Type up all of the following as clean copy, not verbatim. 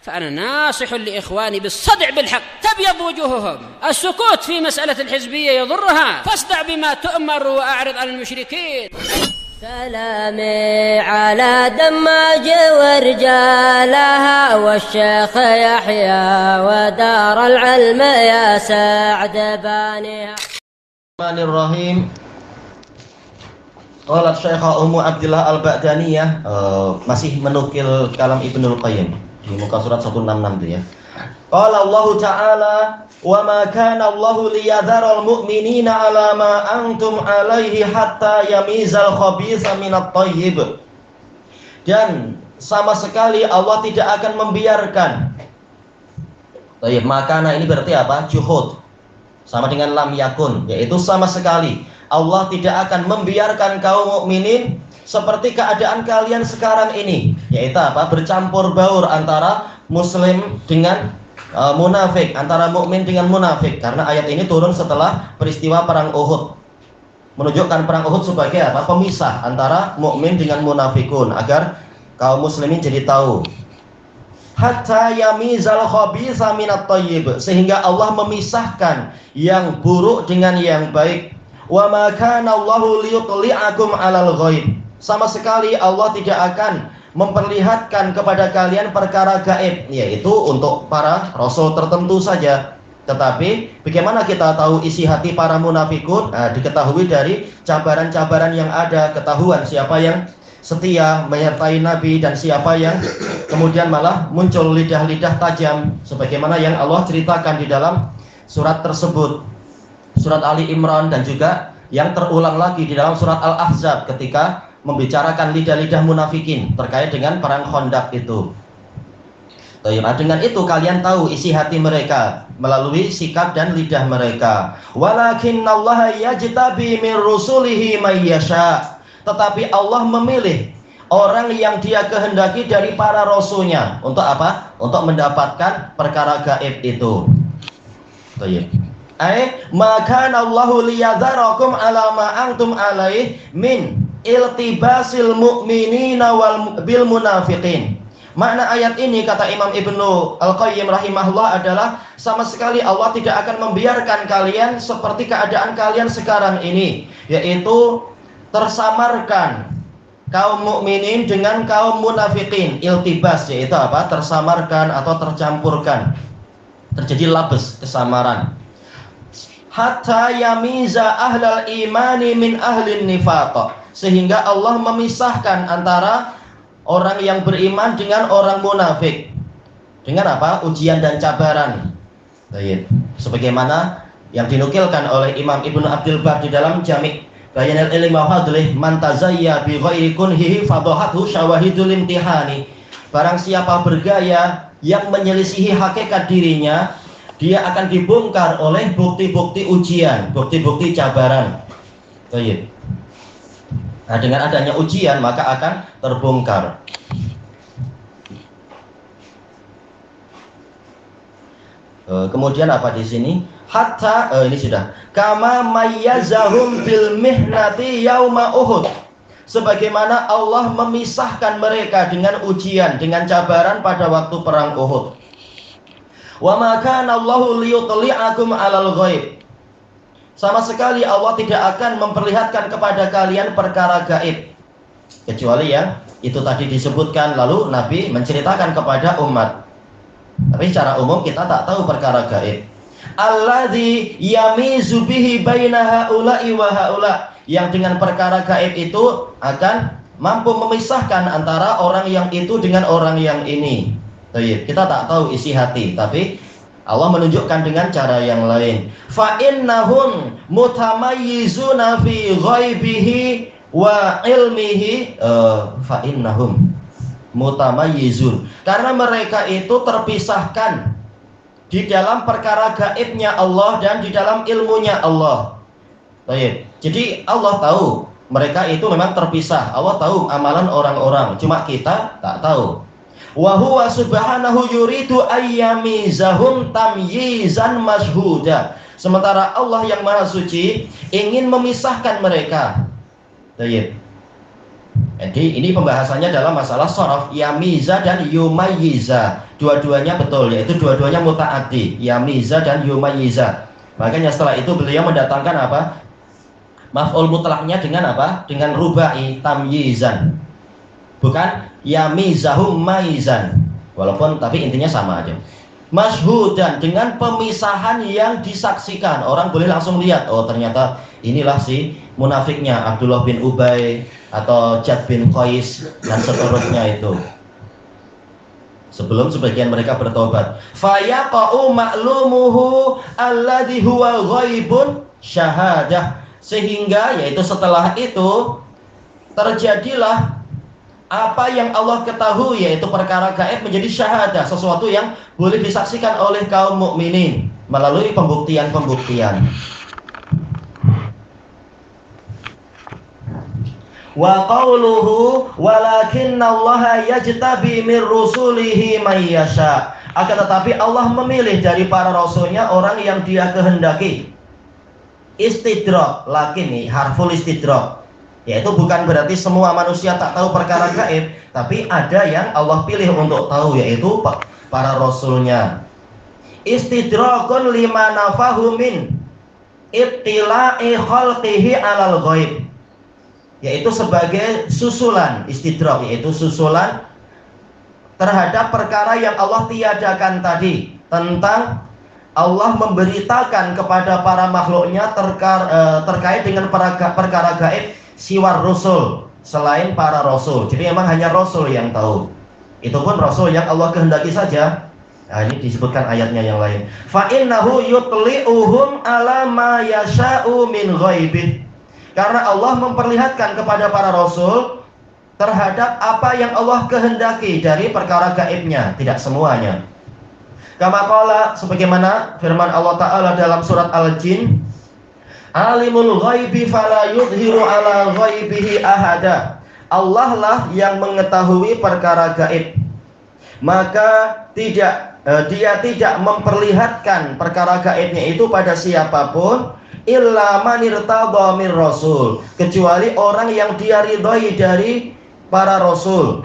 فأنا ناصح لإخواني بالصدع بالحق. تبيض وجوههم، السكوت في مسألة الحزبية يضرها، فاصدع بما تؤمر وأعرض عن المشركين. سلامي على دماج ورجالها والشيخ يحيى ودار العلم يا سعد بانيها. الرحمن الرحيم. Qalat Syekha Ummu Abdillah Al-Ba'daniyah, masih menukil kalam Ibnul Qayyim di muka surat 166 itu ya. Qala Allah Ta'ala, wa ma kana Allah liyadharal mu'minina ala ma antum alaihi hatta yamizal khabitha minat thayyib. Dan sama sekali Allah tidak akan membiarkan. Thayyib, makana ini berarti apa? Juhud. Sama dengan lam yakun, yaitu sama sekali Allah tidak akan membiarkan kaum mukminin seperti keadaan kalian sekarang ini, yaitu apa? Bercampur baur antara muslim dengan munafik, antara mukmin dengan munafik. Karena ayat ini turun setelah peristiwa perang Uhud, menunjukkan perang Uhud sebagai apa? Pemisah antara mukmin dengan munafikun, agar kaum muslimin jadi tahu. Hatta yamizal khabitha minat thayyib, sehingga Allah memisahkan yang buruk dengan yang baik. Wa ma kana Allahu liyutli'akum 'alal ghaib. Sama sekali Allah tidak akan memperlihatkan kepada kalian perkara gaib, yaitu untuk para rasul tertentu saja. Tetapi bagaimana kita tahu isi hati para munafikun? Diketahui dari cabaran-cabaran yang ada, ketahuan siapa yang setia menyertai Nabi dan siapa yang kemudian malah muncul lidah-lidah tajam, sebagaimana yang Allah ceritakan di dalam surat tersebut, surat Ali Imran, dan juga yang terulang lagi di dalam surat Al-Ahzab ketika membicarakan lidah-lidah munafikin terkait dengan perang Khandaq itu. Dengan itu kalian tahu isi hati mereka melalui sikap dan lidah mereka. Walakinnallaha yajtabi min rusulihi may yasha. Tetapi Allah memilih orang yang Dia kehendaki dari para rasulnya. Untuk apa? Untuk mendapatkan perkara gaib itu. Maka Allahu liyadzarakum ala ma antum alaih min iltibasil mu'minina bil munafiqin. Makna ayat ini, kata Imam Ibnu Al-Qayyim rahimahullah, adalah sama sekali Allah tidak akan membiarkan kalian seperti keadaan kalian sekarang ini, yaitu tersamarkan kaum mukminin dengan kaum munafikin. Iltibas yaitu apa? Tersamarkan atau tercampurkan, terjadi labes, kesamaran. Hatta yamiza ahlal imani min ahlin nifaq, sehingga Allah memisahkan antara orang yang beriman dengan orang munafik. Dengan apa? Ujian dan cabaran. Sebagaimana yang dinukilkan oleh Imam Ibnu Abdul Bar di dalam Jami' Bayanil Ilmi wa Fadlih, man tazayya bi ghairi kunhihi fadhahathu syawahidul imtihani. Barang siapa bergaya yang menyelisihi hakikat dirinya, dia akan dibongkar oleh bukti-bukti ujian, bukti-bukti cabaran. Nah, dengan adanya ujian maka akan terbongkar. Kemudian apa di sini? Hatta ini sudah kama mayyazahum bil mihnati yauma Uhud. Sebagaimana Allah memisahkan mereka dengan ujian, dengan cabaran pada waktu perang Uhud. Wa ma kana Allahu liyutli'akum 'alal ghaib. Sama sekali Allah tidak akan memperlihatkan kepada kalian perkara gaib, kecuali yang itu tadi disebutkan, lalu Nabi menceritakan kepada umat. Tapi secara umum kita tak tahu perkara gaib. Alladzi yamizu bihi baina haula'i wa haula, yang dengan perkara gaib itu akan mampu memisahkan antara orang yang itu dengan orang yang ini. Kita tak tahu isi hati, tapi Allah menunjukkan dengan cara yang lain. Fa innahum mutamayyizuna fi ghaibihi wa ilmihi. Fa innahum mutamayyizun, karena mereka itu terpisahkan di dalam perkara gaibnya Allah dan di dalam ilmunya Allah. Jadi Allah tahu mereka itu memang terpisah. Allah tahu amalan orang-orang, cuma kita tak tahu. Wa huwa subhanahu yuridu ayyamizahum tamyizan mashhuda. Sementara Allah yang Maha Suci ingin memisahkan mereka. Jadi ini pembahasannya dalam masalah shorof, yamiza dan yumayyiza. Dua-duanya betul, yaitu dua-duanya muta'addi, yamiza dan yumayyiza. Makanya setelah itu beliau mendatangkan apa? Maf'ul mutlaknya dengan apa? Dengan rubai, tamyizan. Bukan yamizahum maizan. Walaupun tapi intinya sama aja. Masyhudan, dengan pemisahan yang disaksikan. Orang boleh langsung lihat, oh ternyata inilah si munafiknya, Abdullah bin Ubay atau Jad bin Qais dan seterusnya itu. Sebelum sebagian mereka bertobat. Fayaqa'u ma'lumuhu alladhi huwa ghaibun syahadah. Sehingga yaitu setelah itu terjadilah apa yang Allah ketahui, yaitu perkara gaib menjadi syahadah, sesuatu yang boleh disaksikan oleh kaum mukminin melalui pembuktian-pembuktian. Wa qawluhu walakinnallaha yajtabi min rusulihi may yasha. Akan tetapi Allah memilih dari para rasulnya orang yang Dia kehendaki. Istidrak, lakin nih harful istidrak, yaitu bukan berarti semua manusia tak tahu perkara gaib, tapi ada yang Allah pilih untuk tahu, yaitu para rasulnya. Istidrakun lima nafahu min ibtila'i khalqihi alal ghaib, yaitu sebagai susulan istidrak, yaitu susulan terhadap perkara yang Allah tiadakan tadi, tentang Allah memberitakan kepada para makhluknya terkait dengan perkara gaib siwar rusul, selain para rasul. Jadi memang hanya rasul yang tahu. Itu pun rasul yang Allah kehendaki saja. Nah, ini disebutkan ayatnya yang lain. Fa innahu yutli'uhum ala ma yasha'u min ghaibih. Karena Allah memperlihatkan kepada para rasul terhadap apa yang Allah kehendaki dari perkara gaibnya, tidak semuanya. Kama qala, sebagaimana firman Allah Ta'ala dalam surat Al-Jin, alimul ghaibi fala yudhiru ala ghaibihi ahada. Allah lah yang mengetahui perkara gaib, maka Dia tidak memperlihatkan perkara gaibnya itu pada siapapun illa man irtadha mir rasul, kecuali orang yang Dia ridhoi dari para rasul.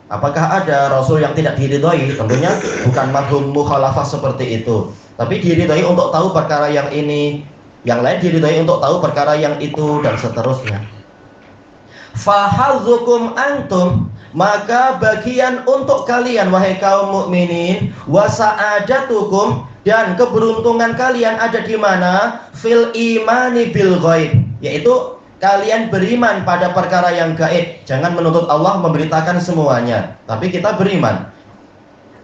Apakah ada rasul yang tidak diridhoi? Tentunya bukan mafhum mukhalafah seperti itu. Tapi diridhoi untuk tahu perkara yang ini, yang lain diridhoi untuk tahu perkara yang itu, dan seterusnya. Fahadzukum antum, maka bagian untuk kalian wahai kaum mukminin, wa sa'adatukum, dan keberuntungan kalian ada di mana? Fil imani bil ghaib, yaitu kalian beriman pada perkara yang gaib. Jangan menuntut Allah memberitakan semuanya, tapi kita beriman.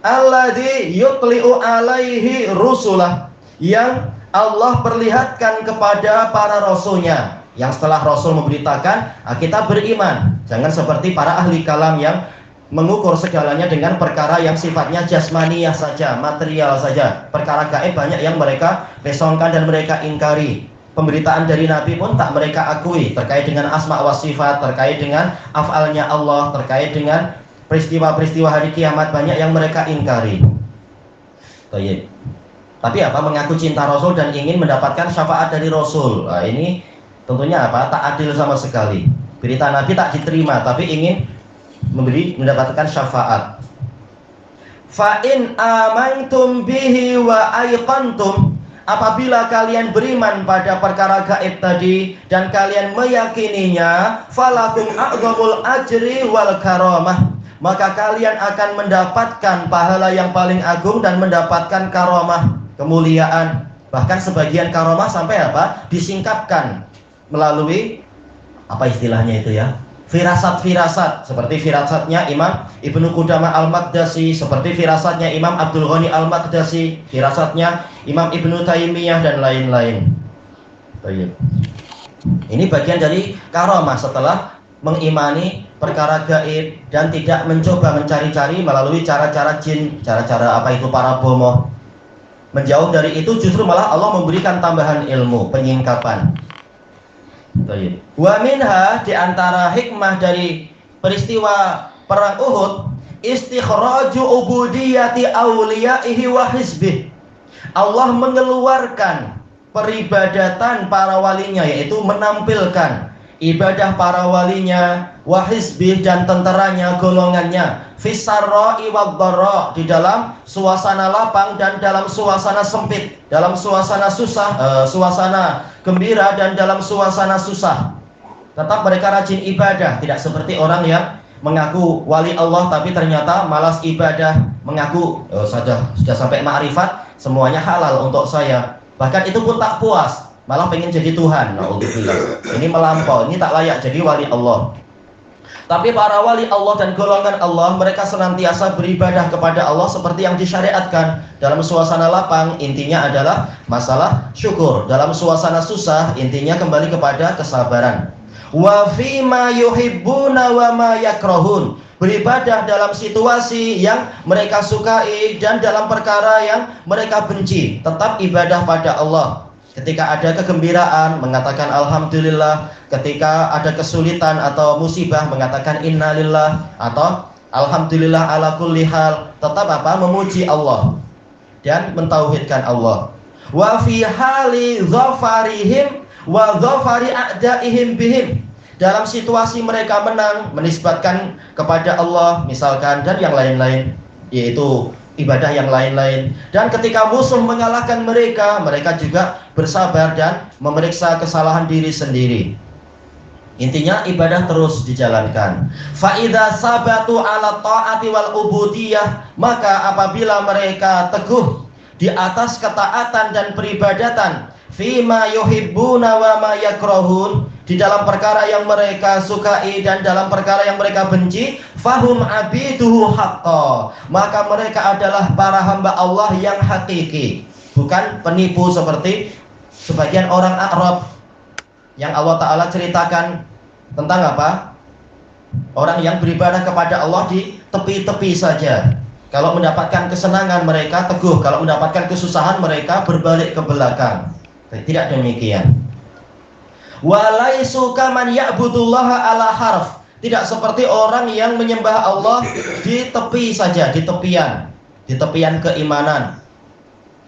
Alladzi yutli'u alaihi rusulah, yang Allah perlihatkan kepada para rasulnya, yang setelah rasul memberitakan kita beriman. Jangan seperti para ahli kalam yang mengukur segalanya dengan perkara yang sifatnya jasmaniyah saja, material saja. Perkara gaib banyak yang mereka pesongkan dan mereka ingkari. Pemberitaan dari Nabi pun tak mereka akui, terkait dengan asma wa sifat, terkait dengan af'alnya Allah, terkait dengan peristiwa-peristiwa hari kiamat, banyak yang mereka ingkari. Baik. Tapi apa? Mengaku cinta Rasul dan ingin mendapatkan syafaat dari Rasul. Nah, ini tentunya apa? Tak adil sama sekali. Berita Nabi tak diterima, tapi ingin mendapatkan syafaat. Fa in amantum bihi wa aiqantum, apabila kalian beriman pada perkara gaib tadi dan kalian meyakininya, falakum a'zamul ajri wal karamah, maka kalian akan mendapatkan pahala yang paling agung dan mendapatkan karamah, kemuliaan. Bahkan sebagian karamah sampai apa? Disingkapkan melalui apa istilahnya itu ya? Firasat-firasat, seperti firasatnya Imam Ibnu Qudamah Al-Maqdasi, seperti firasatnya Imam Abdul Ghani Al-Maqdasi, firasatnya Imam Ibnu Taimiyah dan lain-lain. Baik. Ini bagian dari karamah setelah mengimani perkara gaib dan tidak mencoba mencari-cari melalui cara-cara jin, cara-cara apa itu para bomoh. Menjauh dari itu justru malah Allah memberikan tambahan ilmu, penyingkapan. Wa minha, di antara hikmah dari peristiwa perang Uhud, istikhraju ubudiyati awliyaihi wa hizbih. Allah mengeluarkan peribadatan para walinya, yaitu menampilkan ibadah para walinya wa hizbih dan tentaranya, golongannya, fisarra'i wadh-dharra, di dalam suasana lapang dan dalam suasana sempit, dalam suasana susah, suasana gembira dan dalam suasana susah. Tetap mereka rajin ibadah, tidak seperti orang yang mengaku wali Allah tapi ternyata malas ibadah, mengaku sudah sampai ma'rifat, semuanya halal untuk saya. Bahkan itu pun tak puas, malah pengen jadi Tuhan. Na'udzubillah. Ini melampau, ini tak layak jadi wali Allah. Tapi para wali Allah dan golongan Allah, mereka senantiasa beribadah kepada Allah seperti yang disyariatkan. Dalam suasana lapang, intinya adalah masalah syukur. Dalam suasana susah, intinya kembali kepada kesabaran. Wa fima yuhibbuna wa ma yakrahun, beribadah dalam situasi yang mereka sukai dan dalam perkara yang mereka benci. Tetap ibadah pada Allah. Ketika ada kegembiraan, mengatakan alhamdulillah. Ketika ada kesulitan atau musibah, mengatakan innalillah atau alhamdulillah ala kulli hal. Tetap apa? Memuji Allah dan mentauhidkan Allah. Wa fi hali dhafarihim wa dhafari a'daihim bihim, dalam situasi mereka menang, menisbatkan kepada Allah misalkan, dan yang lain-lain, yaitu ibadah yang lain-lain. Dan ketika musuh mengalahkan mereka, mereka juga bersabar dan memeriksa kesalahan diri sendiri. Intinya ibadah terus dijalankan. Fa idza sabatu ala taati wal ubudiyah, maka apabila mereka teguh di atas ketaatan dan peribadatan, fima yuhibbuna wa ma yakrahun, di dalam perkara yang mereka sukai dan dalam perkara yang mereka benci, fahum abiduhu haqqa, maka mereka adalah para hamba Allah yang hakiki, bukan penipu seperti sebagian orang Arab yang Allah Ta'ala ceritakan tentang apa? Orang yang beribadah kepada Allah di tepi-tepi saja. Kalau mendapatkan kesenangan mereka teguh, kalau mendapatkan kesusahan mereka berbalik ke belakang. Tidak demikian. Walaisu kaman ya'budullaha ala harf, tidak seperti orang yang menyembah Allah di tepi saja, di tepian keimanan.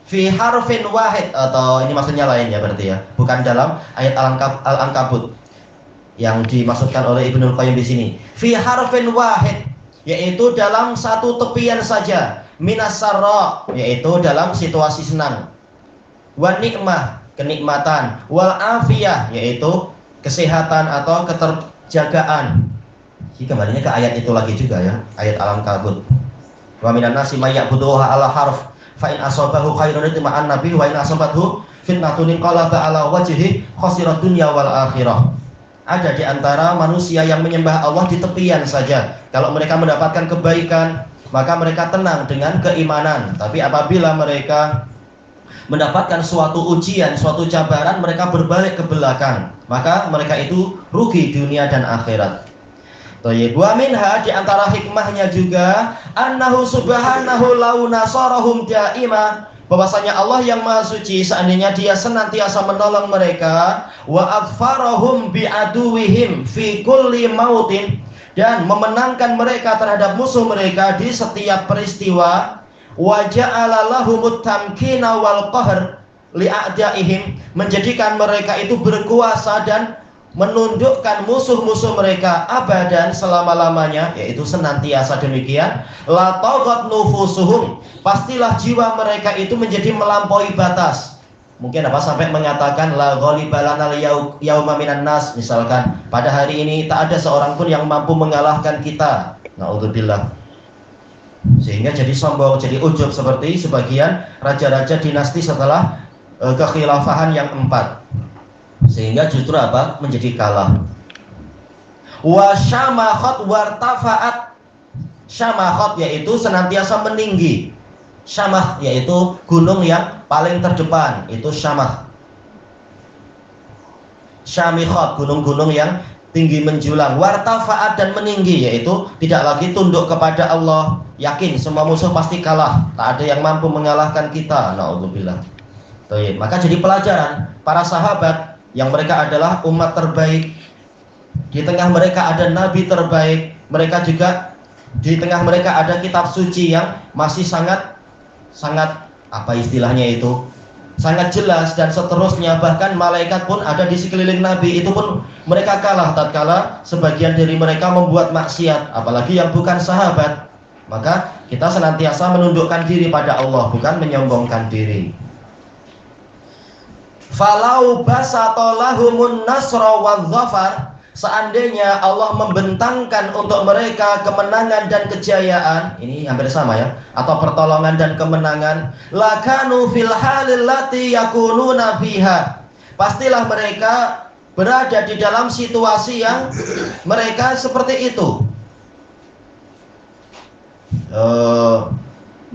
Fi harfin wahid, atau ini maksudnya lain ya berarti ya, bukan dalam ayat Al-Ankabut yang dimaksudkan oleh Ibnul Qayyim di sini. Fi harfin wahid, yaitu dalam satu tepian saja. Minas sarra, yaitu dalam situasi senang. Wa nikmah, kenikmatan. Wal afiyah, yaitu kesehatan atau keterjagaan. Jadi kembalinya ke ayat itu lagi juga ya, ayat Al-Ankabut. Wa minan nasi may ya'buduha ala harf, fa in asabahu khairun itma'an nabi wa in asabathu fitnatun qalaba ala wajhi khasirat dunya wal akhirah. Ada di antara manusia yang menyembah Allah di tepian saja. Kalau mereka mendapatkan kebaikan, maka mereka tenang dengan keimanan. Tapi apabila mereka mendapatkan suatu ujian, suatu cabaran, mereka berbalik ke belakang, maka mereka itu rugi dunia dan akhirat. Wa minha, di antara hikmahnya juga, annahu subhanahu lau nasarahum daima, bahwasanya Allah yang Maha Suci seandainya Dia senantiasa menolong mereka, wa adfarahum bi'aduwihim fi kulli mautin, dan memenangkan mereka terhadap musuh mereka di setiap peristiwa, wa ja'ala lahumut tamkina wal qahr li'a'daihim, menjadikan mereka itu berkuasa dan menundukkan musuh-musuh mereka abadan, selama-lamanya, yaitu senantiasa demikian. La taghat nufusuhum, pastilah jiwa mereka itu menjadi melampaui batas. Mungkin apa sampai mengatakan la ghalibalana yauma minan nas, misalkan pada hari ini tak ada seorang pun yang mampu mengalahkan kita. Naudzubillah. Sehingga jadi sombong, jadi ujub seperti sebagian raja-raja dinasti setelah kekhilafahan yang 4. Sehingga justru apa? Menjadi kalah. Wa syamakhat wartafa'at, syamakhat yaitu senantiasa meninggi. Syamah yaitu gunung yang paling terdepan, itu syamah. Syamikhat, gunung-gunung yang tinggi menjulang. Wartafa'at, dan meninggi, yaitu tidak lagi tunduk kepada Allah, yakin semua musuh pasti kalah, tak ada yang mampu mengalahkan kita. Na'udzubillah. Maka jadi pelajaran para sahabat yang mereka adalah umat terbaik, di tengah mereka ada nabi terbaik, mereka juga di tengah mereka ada kitab suci yang masih sangat apa istilahnya itu, sangat jelas dan seterusnya. Bahkan malaikat pun ada di sekeliling Nabi, itu pun mereka kalah tatkala sebagian dari mereka membuat maksiat, apalagi yang bukan sahabat. Maka kita senantiasa menundukkan diri pada Allah, bukan menyombongkan diri. Falau basatolahumun nasra wadh-dhafar, seandainya Allah membentangkan untuk mereka kemenangan dan kejayaan, ini hampir sama ya, atau pertolongan dan kemenangan, lakanu fil halil lati yakununa fiha, pastilah mereka berada di dalam situasi yang mereka seperti itu.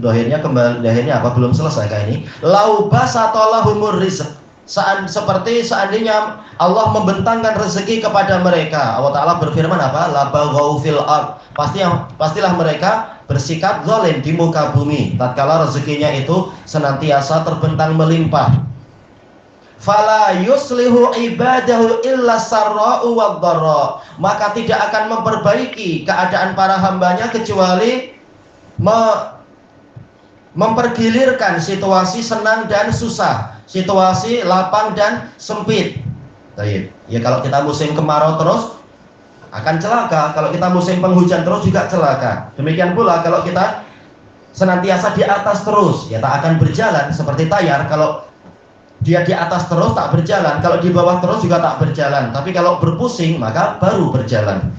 Dohirnya apa belum selesai kayak ini. Lau basatolahumur rizq, seperti seandainya Allah membentangkan rezeki kepada mereka. Allah Ta'ala berfirman apa? Labaghaw fil ard, pastilah mereka bersikap zalim di muka bumi tatkala rezekinya itu senantiasa terbentang melimpah. Fala yuslihu ibadahu illa sarra'u wadh-dharra, maka tidak akan memperbaiki keadaan para hambanya kecuali mempergilirkan situasi senang dan susah, situasi lapang dan sempit. Ya, kalau kita musim kemarau terus akan celaka, kalau kita musim penghujan terus juga celaka. Demikian pula kalau kita senantiasa di atas terus, ya tak akan berjalan seperti tayar. Kalau dia di atas terus tak berjalan, kalau di bawah terus juga tak berjalan. Tapi kalau berpusing maka baru berjalan.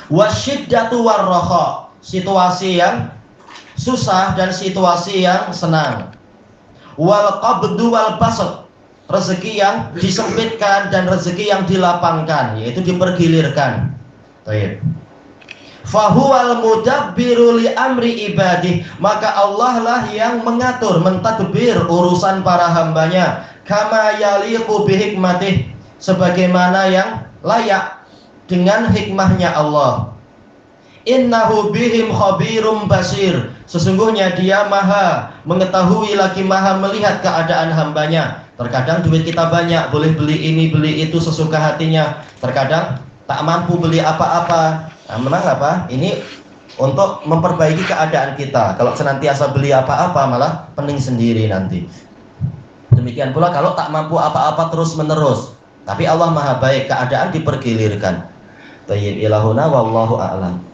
Wasyiddatu warraha, situasi yang susah dan situasi yang senang. Wal qabdu wal basat, rezeki yang disempitkan dan rezeki yang dilapangkan, yaitu dipergilirkan. Baik. Fahuwal mudabbiru li amri ibadih, maka Allah lah yang mengatur, mentadbir urusan para hambanya, kama yaliqu bihikmatih, sebagaimana yang layak dengan hikmahnya Allah. Innahu bihim khabirum basir, sesungguhnya dia maha mengetahui lagi maha melihat keadaan hambanya. Terkadang duit kita banyak, boleh beli ini beli itu sesuka hatinya, terkadang tak mampu beli apa-apa. Nah, memang apa? Ini untuk memperbaiki keadaan kita. Kalau senantiasa beli apa-apa malah pening sendiri nanti. Demikian pula kalau tak mampu apa-apa terus menerus, tapi Allah maha baik, keadaan dipergilirkan. Tayyib ilahuna wallahu a'lam.